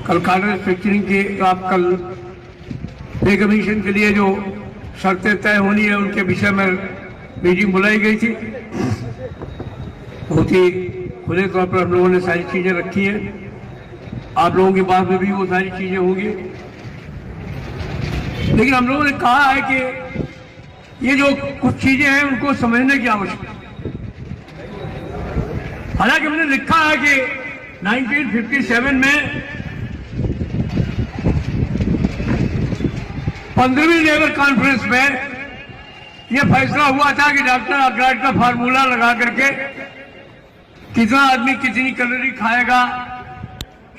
कल खाना मैन्युफैक्चरिंग की आप कल पे कमीशन के लिए जो शर्तें तय होनी है उनके विषय में मीटिंग बुलाई गई थी। बहुत ही खुले तौर पर हम लोगों ने सारी चीजें रखी हैं। आप लोगों की बात में भी वो सारी चीजें होंगी, लेकिन हम लोगों ने कहा है कि ये जो कुछ चीजें हैं उनको समझने की आवश्यकता। हालांकि हमने लिखा है कि 1957 में 15वीं लेबर कॉन्फ्रेंस में यह फैसला हुआ था कि डॉक्टर आर्कराइट का फार्मूला लगा करके कितना आदमी कितनी कैलोरी खाएगा,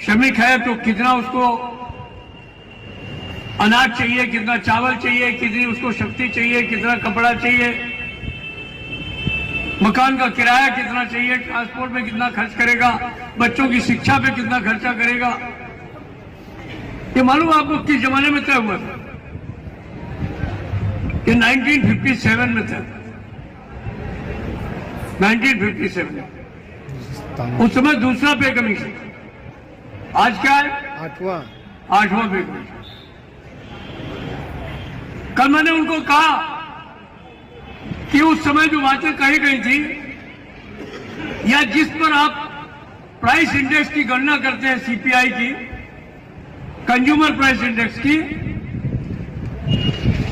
श्रमिक है तो कितना उसको अनाज चाहिए, कितना चावल चाहिए, कितनी उसको शक्ति चाहिए, कितना कपड़ा चाहिए, मकान का किराया कितना चाहिए, ट्रांसपोर्ट में कितना खर्च करेगा, बच्चों की शिक्षा पे कितना खर्चा करेगा। ये मालूम आपको किस जमाने में तय हुआ था? ये 1957 में था। 1957 में उस समय दूसरा पे कमीशन, आज क्या है? आठवां पे कमीशन। कल मैंने उनको कहा कि उस समय जो बातें कही गई थी या जिस पर आप प्राइस इंडेक्स की गणना करते हैं, सीपीआई की, कंज्यूमर प्राइस इंडेक्स की,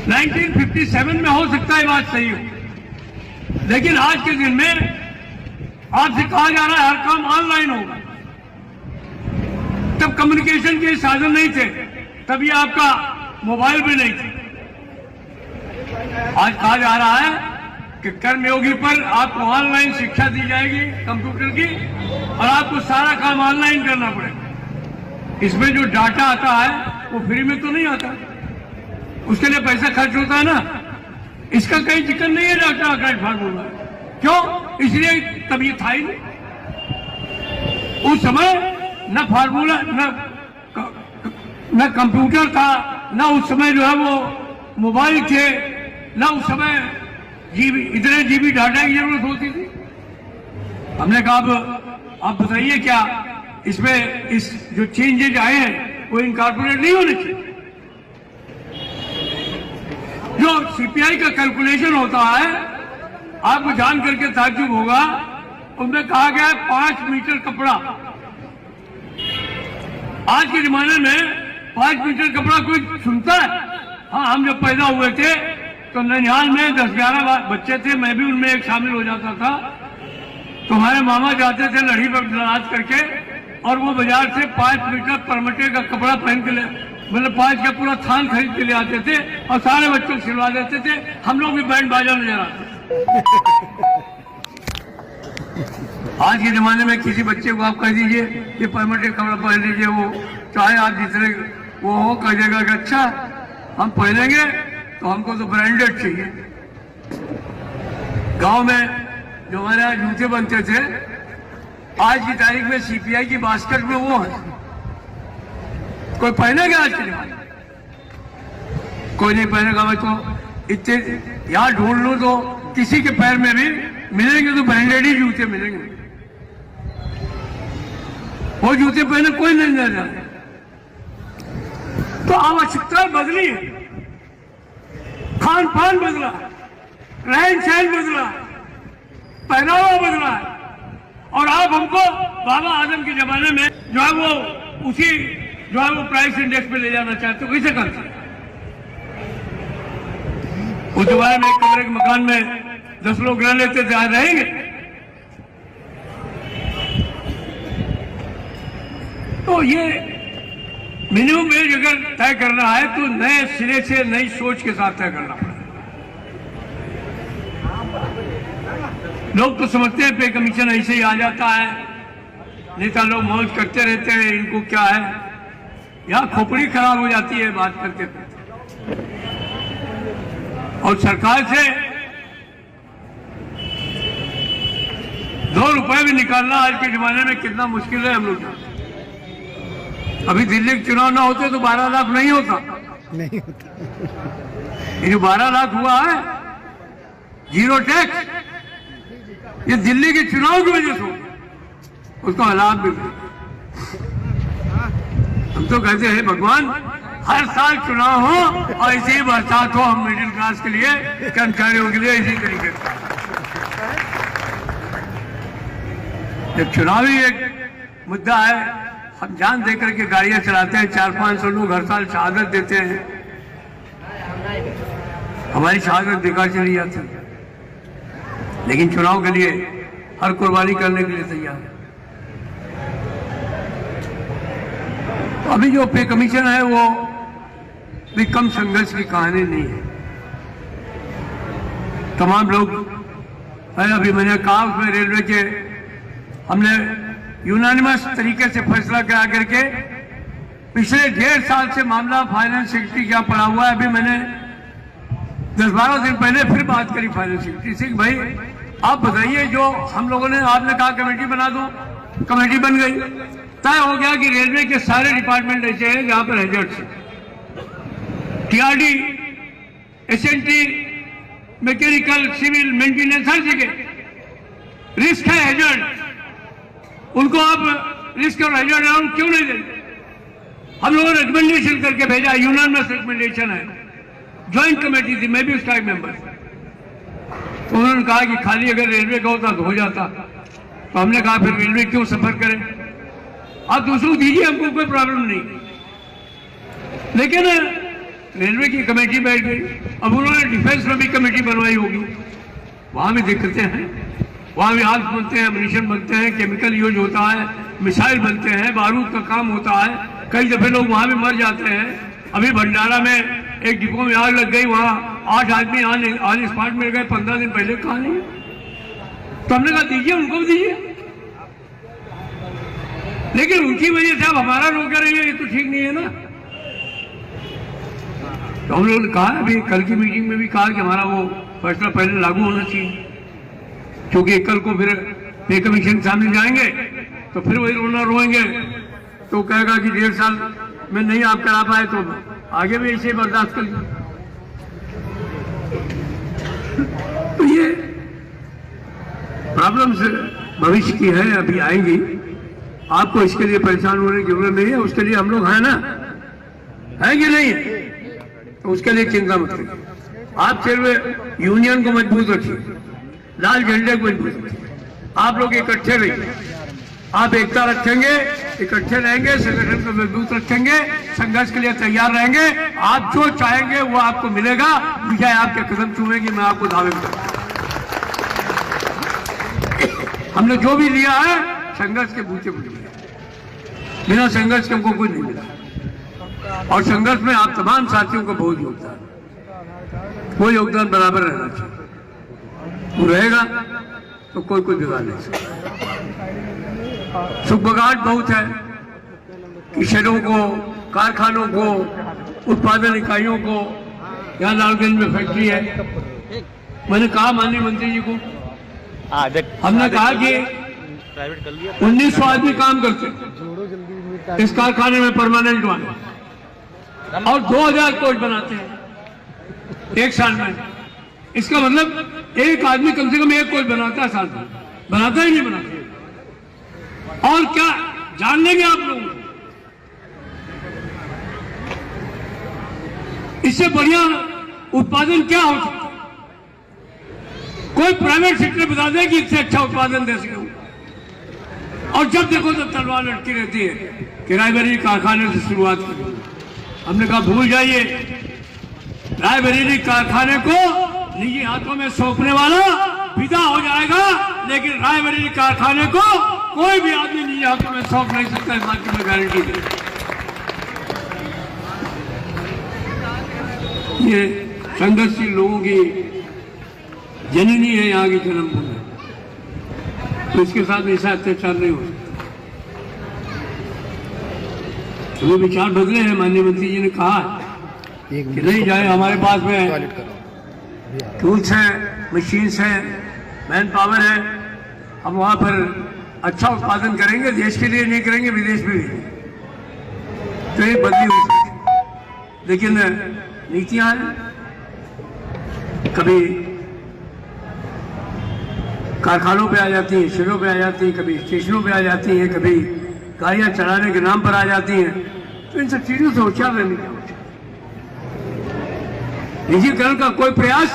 1957 में हो सकता है बात सही हो, लेकिन आज के दिन में आपसे कहा जा रहा है हर काम ऑनलाइन होगा। तब कम्युनिकेशन के साधन नहीं थे, तब ये आपका मोबाइल भी नहीं थे। आज कहा जा रहा है कि कर्मयोगी पर आपको ऑनलाइन शिक्षा दी जाएगी कंप्यूटर की और आपको सारा काम ऑनलाइन करना पड़ेगा। इसमें जो डाटा आता है वो फ्री में तो नहीं आता, उसके लिए पैसा खर्च होता है ना। इसका कहीं जिक्र नहीं है डॉक्टर आर्कराइट फार्मूला। क्यों? इसलिए तब ये था ही नहीं। उस समय न फार्मूला न कंप्यूटर था, न उस समय जो है वो मोबाइल थे, न उस समय इतने जीबी डाटा की जरूरत होती थी। हमने कहा अब आप बताइए क्या इसमें इस जो चेंजेज आए हैं वो इनकॉर्पोरेट नहीं होने चाहिए? जो सीपीआई का कैलकुलेशन होता है, आपको जान करके ताज्जुब होगा, उनमें कहा गया है 5 मीटर कपड़ा। आज के जमाने में 5 मीटर कपड़ा कोई सुनता है? हाँ, हम जब पैदा हुए थे तो ननिहाल में 10-11 बच्चे थे, मैं भी उनमें एक शामिल हो जाता था। तो हमारे मामा जाते थे लड़ी पर दराज करके और वो बाजार से 5 मीटर परमटे का कपड़ा पहन के मतलब 5 का पूरा थान खरीद के ले आते थे और सारे बच्चों को सिलवा देते थे। हम लोग भी बैंड बाजा नजर आते। आज के जमाने में किसी बच्चे को आप कह दीजिए ये परमटे कपड़ा पहन लीजिए, वो चाहे आप जितने वो हो, कह देगा कि अच्छा हम पहनेंगे तो हमको तो ब्रांडेड चाहिए। गांव में जो हमारे यहाँ जूते बनते थे, आज की तारीख में सीपीआई की बास्केट में वो है। कोई पहनेगा आज के जमाने? कोई नहीं पहनेगा। मैं तो इतने यहाँ ढूंढ लूं तो किसी के पैर में भी मिलेंगे तो ब्रांडेड ही जूते मिलेंगे। वो जूते पहने कोई नहीं जा रहा। तो आवश्यकता बदली है, खान पान बदला, रहन सहन बदला, पहनावा बदला है। और आप हमको बाबा आदम के जमाने में जो है वो उसी जो है वो प्राइस इंडेक्स पे ले जाना चाहते हो, कैसे कर सकते? उस जमाने में एक कमरे के मकान में 10 लोग रह लेते थे, आज रहेंगे? तो ये मिनिमम वेज अगर तय करना है तो नए सिरे से नई सोच के साथ तय करना पड़ेगा। लोग तो समझते हैं पे कमीशन ऐसे ही आ जाता है, नेता लोग मौज करते रहते हैं, इनको क्या है। यहाँ खोपड़ी खराब हो जाती है बात करते करते। और सरकार से 2 रुपए भी निकालना आज के जमाने में कितना मुश्किल है हम लोग जानते हैं। अभी दिल्ली के चुनाव ना होते तो 12 लाख नहीं होता। नहीं होता। ये जो 12 लाख हुआ है जीरो टैक्स, ये दिल्ली के चुनाव की वजह से हो, उसको हालात भी हम तो कहते हैं भगवान हर साल चुनाव हो और इसी बरसात हो, हम मिडिल क्लास के लिए, कर्मचारियों के लिए इसी तरीके से। जब चुनावी एक मुद्दा है, हम जान देकर के गाड़ियां चलाते हैं, 400-500 लोग हर साल शहादत देते हैं, हमारी शहादत बेकार चली जाती है, लेकिन चुनाव के लिए हर कुर्बानी करने के लिए तैयार है। तो अभी जो पे कमीशन है वो भी कम संघर्ष की कहानी नहीं है। तमाम लोग अभी मैंने कहा उसमें रेलवे के हमने यूनानिमस तरीके से फैसला करा करके पिछले 1.5 साल से मामला फाइनेंस सेक्रेटरी क्या पड़ा हुआ है। अभी मैंने 10-12 दिन पहले फिर बात करी फाइनेंस सेक्रेटरी से, भाई आप बताइए, जो हम लोगों ने आपने कहा कमेटी बना दो, कमेटी बन गई, तय हो गया कि रेलवे के सारे डिपार्टमेंट ऐसे हैं जहां पर हैजर्ड्स है, TRD, SNT, mechanical, civil, maintenance, हर जगह रिस्क है, हैजर्ड, उनको आप रिस्क और हैजर्ड अलाउंस क्यों नहीं देते? हम लोगों ने रिकमेंडेशन करके भेजा, यूनानिमस रिकमेंडेशन है, ज्वाइंट कमेटी थी, मैं भी उसका एक मेंबर। तो उन्होंने कहा कि खाली अगर रेलवे का होता तो हो जाता। तो हमने कहा फिर रेलवे क्यों सफर करें, आप दूसरों को दीजिए, हमको कोई प्रॉब्लम नहीं। लेकिन रेलवे की कमेटी बैठ गई, अब उन्होंने डिफेंस में भी कमेटी बनवाई होगी, वहां भी दिक्कतें हैं, वहां भी आर्म्स बनते हैं, म्यूनिशन बनते हैं, केमिकल यूज होता है, मिसाइल बनते हैं, बारूद का काम होता है, कई दफे लोग वहां भी मर जाते हैं। अभी भंडारा में एक डिपो में आग लग गई, वहां 8 आदमी ऑन स्पॉट मिल गए 15 दिन पहले, कहा नहीं। तो हमने कहा दीजिए, उनको भी दीजिए, लेकिन उनकी वजह से आप हमारा रोक रहे हैं, ये तो ठीक नहीं है ना। तो हम लोगों ने कहा, अभी कल की मीटिंग में भी कहा कि हमारा वो फैसला पहले लागू होना चाहिए, क्योंकि कल को फिर पे कमीशन के सामने जाएंगे तो फिर वही रोना रोएंगे, तो कहेगा कि 1.5 साल में नहीं आप करा पाए तो आगे भी ऐसे बर्दाश्त कर लीजिए। तो ये प्रॉब्लम्स भविष्य की है, अभी आएंगी, आपको इसके लिए परेशान होने की जरूरत नहीं है, उसके लिए हम लोग हैं ना, है कि नहीं? तो उसके लिए चिंता मत करिए, आप सिर्फ यूनियन को मजबूत रखिए, लाल झंडे को मजबूत रखिए, आप लोग इकट्ठे रहिए, आप एकता रखेंगे, इकट्ठे रहेंगे, संगठन को मजबूत रखेंगे, संघर्ष के लिए तैयार रहेंगे, आप जो चाहेंगे वो आपको मिलेगा, विजय आपके कदम चूमेगी, मैं आपको दावे करूंगा। हमने जो भी लिया है संघर्ष के बूते पर मिला, बिना संघर्ष के हमको कुछ नहीं मिला, और संघर्ष में आप तमाम साथियों का बहुत योगदान, वो योगदान बराबर रहना चाहिए, वो रहेगा तो कोई बिगाड़ नहीं सकता। सुखबगाहट बहुत है कि शहरों को, कारखानों को, उत्पादन इकाइयों को, यहाँ लालगंज में फैक्ट्री है, मैंने कहा माननीय मंत्री जी को, हमने कहा कि 1900 आदमी काम करते इस कारखाने में परमानेंट वाले, और 2000 कोच बनाते हैं एक साल में। इसका मतलब एक आदमी कम से कम एक कोच बनाता है साल में, बनाता ही नहीं बनाता। और क्या जान लेंगे आप लोग, इससे बढ़िया उत्पादन क्या हो सकता है? कोई प्राइवेट सेक्टर बता दे कि इससे अच्छा उत्पादन दे सके। और जब देखो तो तलवार लटकी रहती है कि रायबरेली कारखाने से शुरुआत करें। हमने कहा भूल जाइए, रायबरेली कारखाने को निजी हाथों में सौंपने वाला विदा हो जाएगा, लेकिन रायबरेली कारखाने को कोई भी आदमी निजी हाथों में सौंप नहीं सकता, इस बात की मैं गारंटी दे। ये संघर्षशील लोगों की जननी है यहाँ की जन्मभूमि, तो इसके साथ ऐसा अत्याचार नहीं हो सकता। तो विचार बदले हैं, माननीय मंत्री जी ने कहा कि नहीं जाए, हमारे पास में टूल्स हैं, मशीन्स हैं, मैन पावर है, हम वहाँ पर अच्छा उत्पादन करेंगे, देश के लिए नहीं करेंगे, विदेश में भी। तो ये बदली हो सकती, लेकिन नीतियाँ कभी कारखानों पे आ जाती हैं, शहरों पे आ जाती हैं, कभी स्टेशनों पे आ जाती हैं, कभी गाड़ियाँ चलाने के नाम पर आ जाती हैं। तो इन सब चीजों से होशियार रहने की आवश्यकता। निजीकरण का कोई प्रयास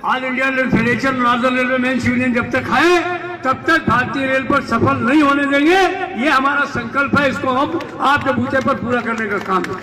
all India rail federation, northern railway men's union जब तक है तब तक भारतीय रेल पर सफल नहीं होने देंगे। ये हमारा संकल्प है, इसको हम आपके बूते पर पूरा करने का काम है।